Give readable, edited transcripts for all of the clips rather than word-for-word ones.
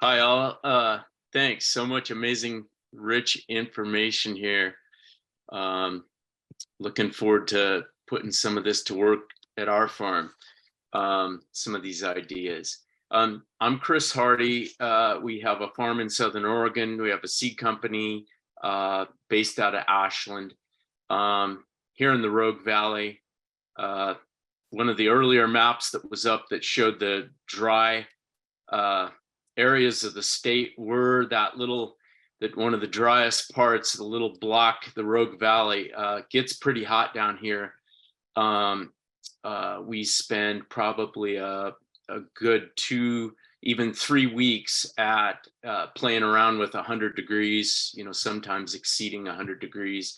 Hi, all. Thanks so much. Amazing, rich information here. Um, Looking forward to putting some of this to work at our farm. Some of these ideas. I'm Chris Hardy. We have a farm in Southern Oregon. We have a seed company based out of Ashland, here in the Rogue Valley. Uh, One of the earlier maps that was up that showed the dry uh, areas of the state were that one of the driest parts, the little block, the Rogue Valley, gets pretty hot down here. We spend probably a good 2, even 3 weeks at playing around with 100 degrees, sometimes exceeding 100 degrees.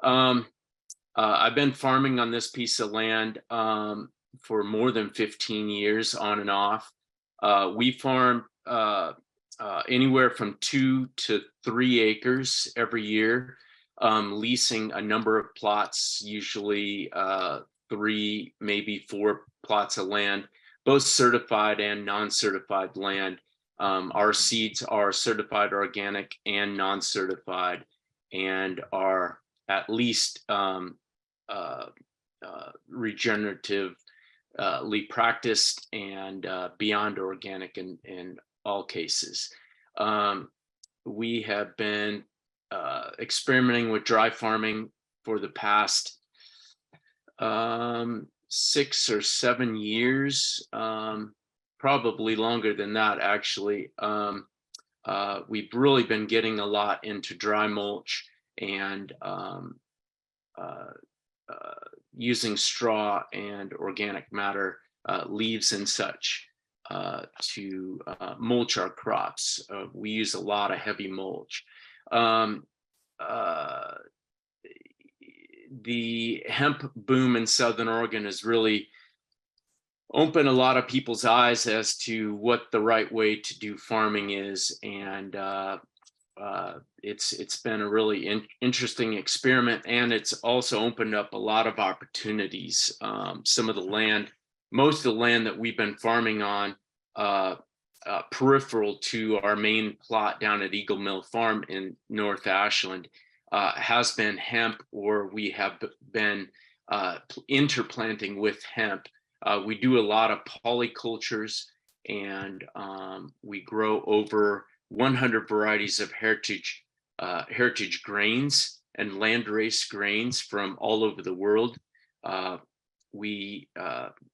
I've been farming on this piece of land for more than 15 years on and off. We farm anywhere from 2 to 3 acres every year, leasing a number of plots, usually 3, maybe 4 plots of land, both certified and non-certified land. Our seeds are certified organic and non-certified, and are at least regeneratively practiced and beyond organic in all cases. We have been experimenting with dry farming for the past 6 or 7 years, probably longer than that, actually. We've really been getting a lot into dry mulch and using straw and organic matter, leaves and such, to mulch our crops. We use a lot of heavy mulch. The hemp boom in Southern Oregon has really opened a lot of people's eyes as to what the right way to do farming is, and it's been a really interesting experiment, and it's also opened up a lot of opportunities. Most of the land that we've been farming on, peripheral to our main plot down at Eagle Mill Farm in North Ashland, has been hemp, or we have been interplanting with hemp. We do a lot of polycultures, and we grow over 100 varieties of heritage grains and landrace grains from all over the world. We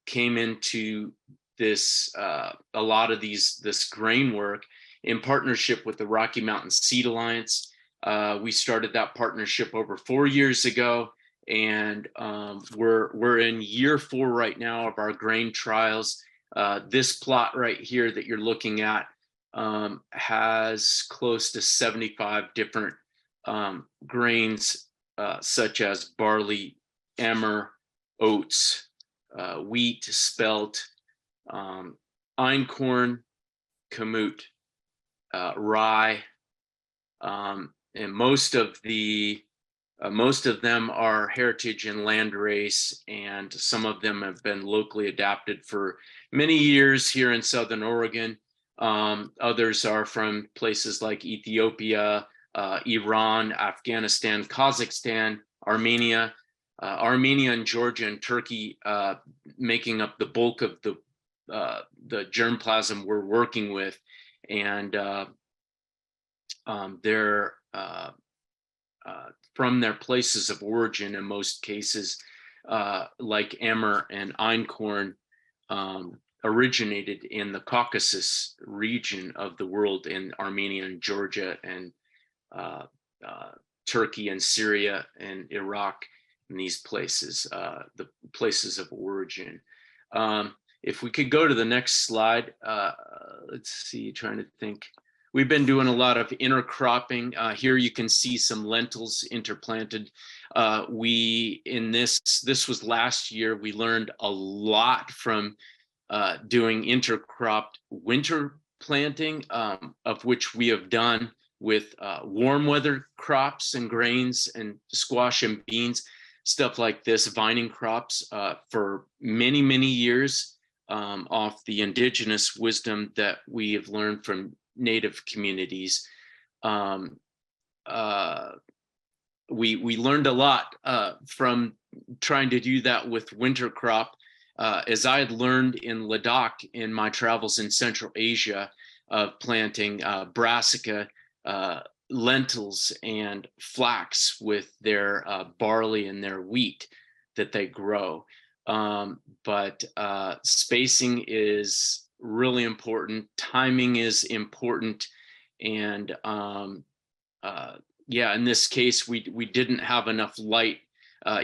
came into this a lot of this grain work in partnership with the Rocky Mountain Seed Alliance. We started that partnership over 4 years ago, and we're in year 4 right now of our grain trials. This plot right here that you're looking at has close to 75 different grains, such as barley, emmer, oats, wheat, spelt, einkorn, kamut, rye, and most of them are heritage and landrace, and some of them have been locally adapted for many years here in Southern Oregon. Others are from places like Ethiopia, Iran, Afghanistan, Kazakhstan, Armenia, and Georgia and Turkey, making up the bulk of the germplasm we're working with, and they're from their places of origin in most cases, like emmer and einkorn, originated in the Caucasus region of the world, in Armenia and Georgia and Turkey and Syria and Iraq, and these places, the places of origin. If we could go to the next slide, let's see, trying to think. We've been doing a lot of intercropping. Here you can see some lentils interplanted. This was last year. We learned a lot from doing intercropped winter planting, of which we have done with warm weather crops and grains and squash and beans, stuff like this, vining crops, for many, many years, off the indigenous wisdom that we have learned from native communities. We learned a lot from trying to do that with winter crop. As I had learned in Ladakh in my travels in Central Asia, of planting brassica, lentils, and flax with their barley and their wheat that they grow. But spacing is really important. Timing is important. And yeah, in this case, we didn't have enough light.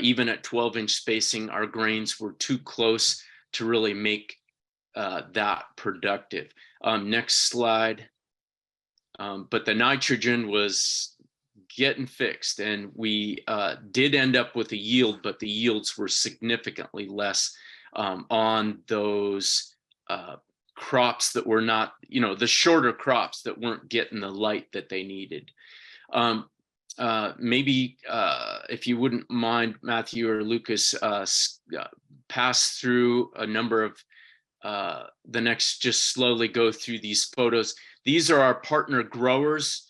Even at 12-inch spacing, our grains were too close to really make that productive. Next slide. But the nitrogen was getting fixed, and we did end up with a yield, but the yields were significantly less on those crops that were not, the shorter crops that weren't getting the light that they needed. Maybe if you wouldn't mind, Matthew or Lucas, pass through a number of the next, just slowly go through these photos. These are our partner growers.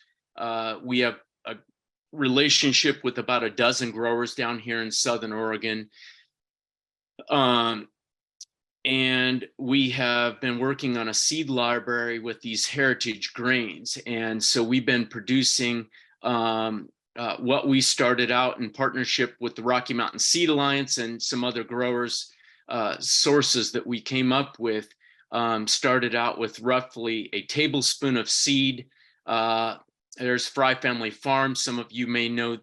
We have a relationship with about a dozen growers down here in Southern Oregon. And we have been working on a seed library with these heritage grains. And so we've been producing what we started out in partnership with the Rocky Mountain Seed Alliance and some other growers, sources that we came up with. Started out with roughly a tablespoon of seed. There's Fry Family Farms. Some of you may know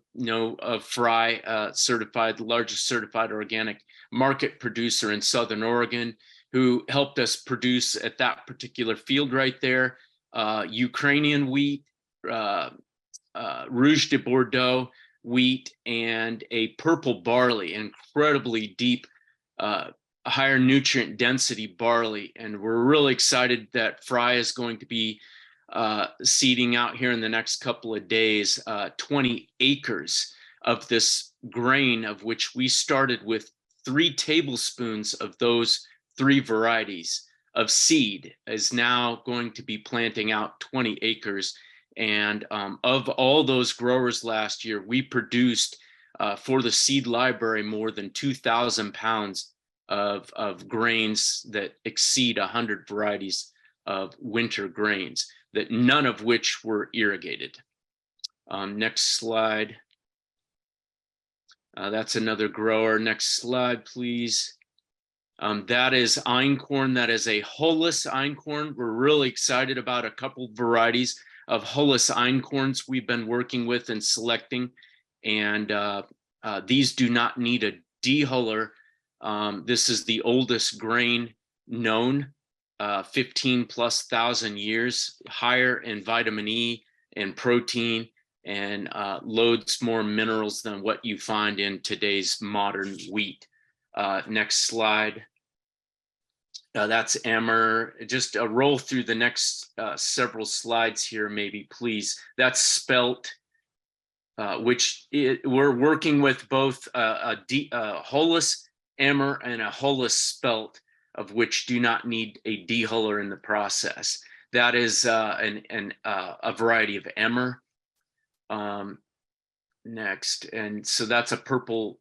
of Fry, certified, the largest certified organic market producer in Southern Oregon, who helped us produce at that particular field right there, Ukrainian wheat, Rouge de Bordeaux wheat, and a purple barley, incredibly deep, higher nutrient density barley. And we're really excited that Fry is going to be seeding out here in the next couple of days 20 acres of this grain, of which we started with 3 tablespoons of those 3 varieties of seed, is now going to be planting out 20 acres. And of all those growers last year, we produced for the seed library more than 2,000 pounds of grains that exceed 100 varieties of winter grains, that none of which were irrigated. Next slide. That's another grower. Next slide, please. That is einkorn. That is a hulless einkorn. We're really excited about a couple varieties of hulless einkorns we've been working with and selecting. And these do not need a dehuller. This is the oldest grain known, 15,000+ years, higher in vitamin E and protein, and loads more minerals than what you find in today's modern wheat. Next slide. That's Emmer. Just roll through the next several slides here, maybe, please. That's spelt, which we're working with both a hulless Emmer and a hulless spelt, of which do not need a dehuller in the process. That is a variety of Emmer. Next, and so that's a purple,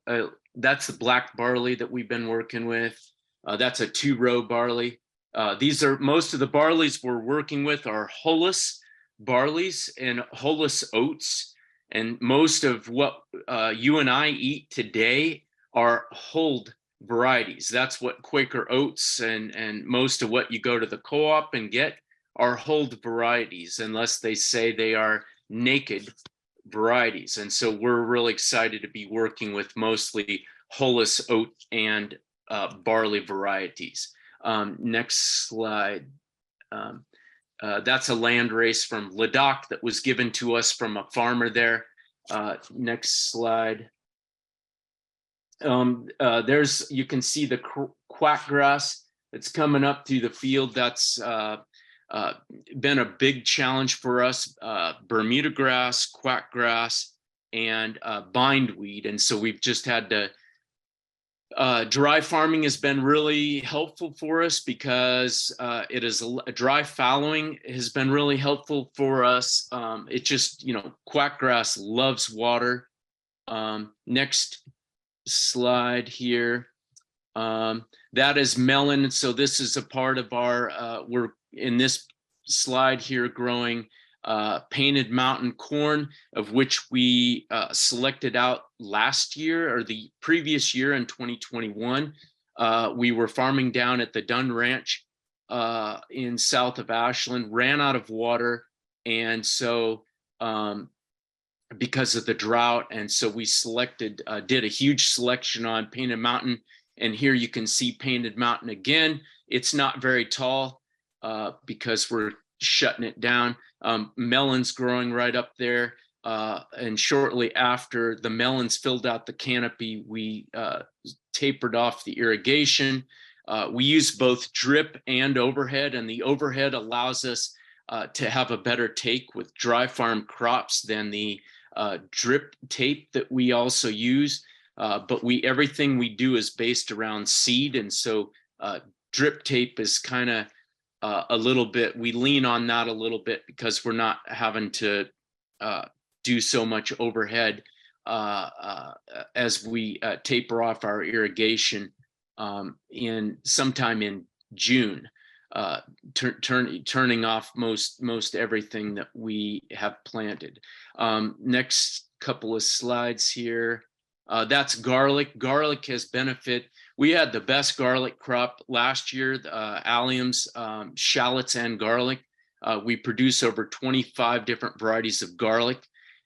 that's the black barley that we've been working with. That's a 2-row barley. These are, most of the barleys we're working with are hulless barleys and hulless oats. And most of what you and I eat today are hulled varieties. That's what Quaker Oats and most of what you go to the co-op and get are hulled varieties, unless they say they are naked varieties. And so we're really excited to be working with mostly hulless oat and barley varieties. Next slide. That's a land race from Ladakh that was given to us from a farmer there. Next slide. There's, you can see the quack grass that's coming up through the field. That's been a big challenge for us, Bermuda grass, quack grass, and bindweed. And so we've just had to Dry farming has been really helpful for us because it is dry fallowing has been really helpful for us. It just, quackgrass loves water. Next slide here. That is melon. So this is a part of our, we're in this slide here growing painted mountain corn, of which we selected out last year or the previous year in 2021. We were farming down at the Dunn Ranch in south of Ashland, ran out of water. And so because of the drought, and so we selected, did a huge selection on Painted Mountain. And here you can see Painted Mountain again. It's not very tall because we're shutting it down. Melons growing right up there. And shortly after the melons filled out the canopy, we tapered off the irrigation. We use both drip and overhead, and the overhead allows us to have a better take with dry farm crops than the drip tape that we also use. But everything we do is based around seed, and so drip tape is kind of a little bit, we lean on that a little bit because we're not having to do so much overhead as we taper off our irrigation sometime in June, turning off most everything that we have planted. Next couple of slides here. That's garlic. Garlic has benefit. We had the best garlic crop last year, alliums, shallots, and garlic. We produce over 25 different varieties of garlic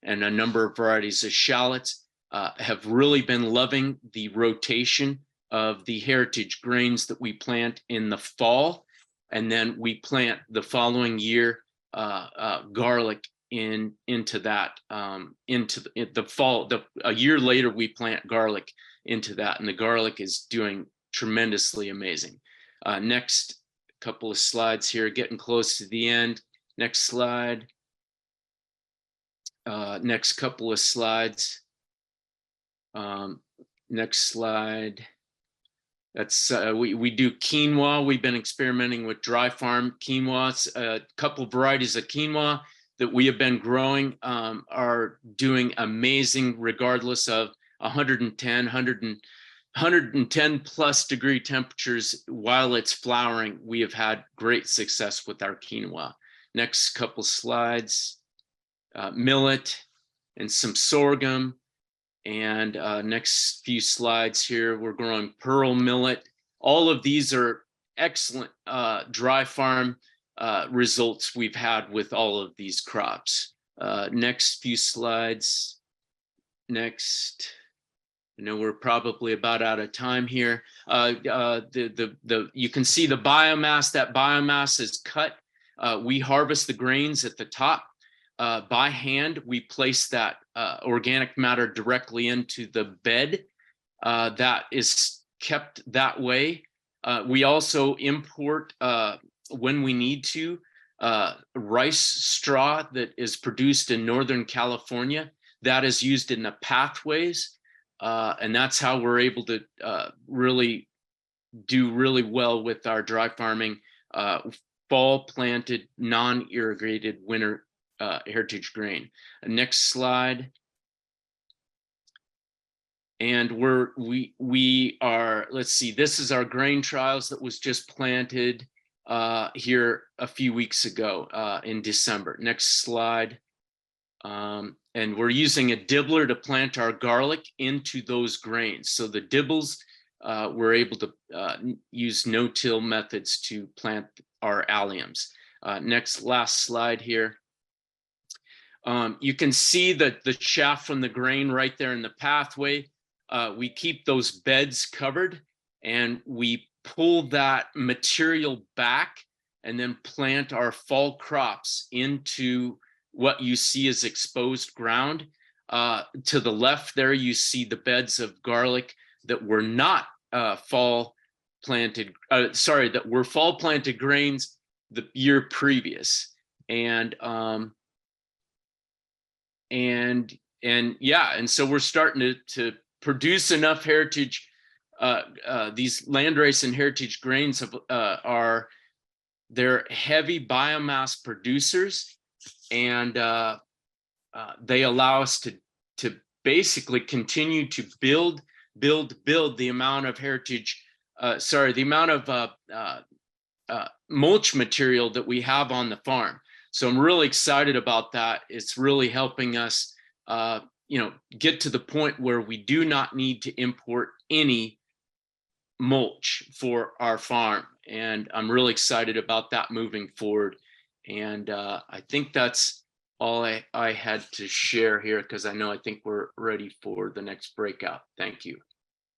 and a number of varieties of shallots. Have really been loving the rotation of the heritage grains that we plant in the fall. And then we plant the following year garlic into that, into the fall. A year later, we plant garlic into that, and the garlic is doing tremendously amazing. Next couple of slides here, getting close to the end. Next slide. Next couple of slides. Next slide. That's we do quinoa. We've been experimenting with dry farm quinoa. A couple varieties of quinoa that we have been growing are doing amazing regardless of 110 plus degree temperatures. While it's flowering, we have had great success with our quinoa. Next couple slides. Millet and some sorghum. And next few slides here, we're growing pearl millet. All of these are excellent dry farm results we've had with all of these crops. Next few slides. Next. I know we're probably about out of time here. You can see the biomass. That biomass is cut. We harvest the grains at the top. By hand, we place that organic matter directly into the bed. That is kept that way. We also import, when we need to, rice straw that is produced in Northern California. That is used in the pathways. And that's how we're able to really do really well with our dry farming, fall planted, non-irrigated winter heritage grain. Next slide. And we are, let's see, this is our grain trials that was just planted here a few weeks ago in December. Next slide. And we're using a dibbler to plant our garlic into those grains. So the dibbles, we're able to use no-till methods to plant our alliums. Last slide here. You can see that the chaff from the grain right there in the pathway. We keep those beds covered and we pull that material back and then plant our fall crops into what you see as exposed ground. To the left there, you see the beds of garlic that were not fall planted, that were fall planted grains the year previous. And so we're starting to produce enough heritage these landrace and heritage grains they're heavy biomass producers, and they allow us to basically continue to build the amount of heritage, the amount of mulch material that we have on the farm. So I'm really excited about that. It's really helping us, get to the point where we do not need to import any mulch for our farm. And I'm really excited about that moving forward. And I think that's all I had to share here, because I think we're ready for the next breakout. Thank you.